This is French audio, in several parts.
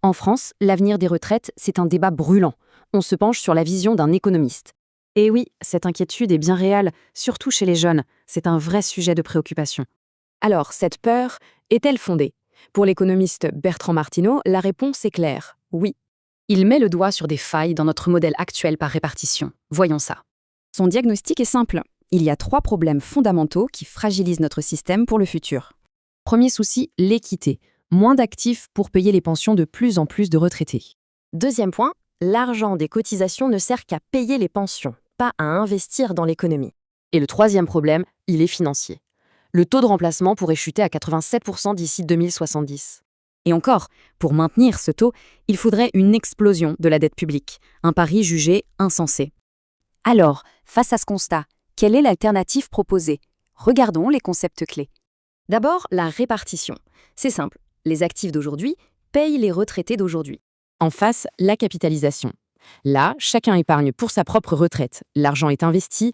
En France, l'avenir des retraites, c'est un débat brûlant. On se penche sur la vision d'un économiste. Et oui, cette inquiétude est bien réelle, surtout chez les jeunes. C'est un vrai sujet de préoccupation. Alors, cette peur est-elle fondée? Pour l'économiste Bertrand Martineau, la réponse est claire, oui. Il met le doigt sur des failles dans notre modèle actuel par répartition. Voyons ça. Son diagnostic est simple. Il y a 3 problèmes fondamentaux qui fragilisent notre système pour le futur. Premier souci, l'équité. Moins d'actifs pour payer les pensions de plus en plus de retraités. Deuxième point, l'argent des cotisations ne sert qu'à payer les pensions, pas à investir dans l'économie. Et le troisième problème, il est financier. Le taux de remplacement pourrait chuter à 87% d'ici 2070. Et encore, pour maintenir ce taux, il faudrait une explosion de la dette publique, un pari jugé insensé. Alors, face à ce constat, quelle est l'alternative proposée? Regardons les concepts clés. D'abord, la répartition. C'est simple, les actifs d'aujourd'hui payent les retraités d'aujourd'hui. En face, la capitalisation. Là, chacun épargne pour sa propre retraite. L'argent est investi.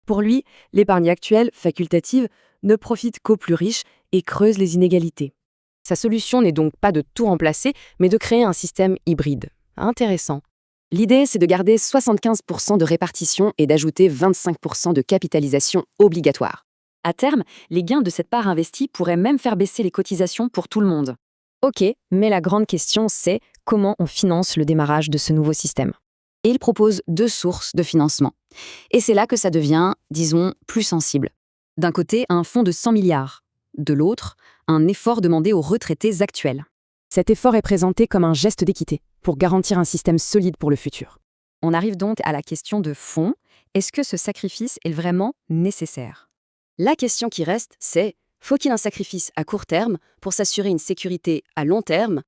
Pour lui, l'épargne actuelle, facultative, ne profite qu'aux plus riches et creuse les inégalités. Sa solution n'est donc pas de tout remplacer, mais de créer un système hybride. Intéressant. L'idée, c'est de garder 75% de répartition et d'ajouter 25% de capitalisation obligatoire. À terme, les gains de cette part investie pourraient même faire baisser les cotisations pour tout le monde. Ok, mais la grande question, c'est comment on finance le démarrage de ce nouveau système. Et il propose 2 sources de financement. Et c'est là que ça devient, disons, plus sensible. D'un côté, un fonds de 100 milliards. De l'autre, un effort demandé aux retraités actuels. Cet effort est présenté comme un geste d'équité, pour garantir un système solide pour le futur. On arrive donc à la question de fond, est-ce que ce sacrifice est vraiment nécessaire? La question qui reste, c'est, faut-il un sacrifice à court terme pour s'assurer une sécurité à long terme,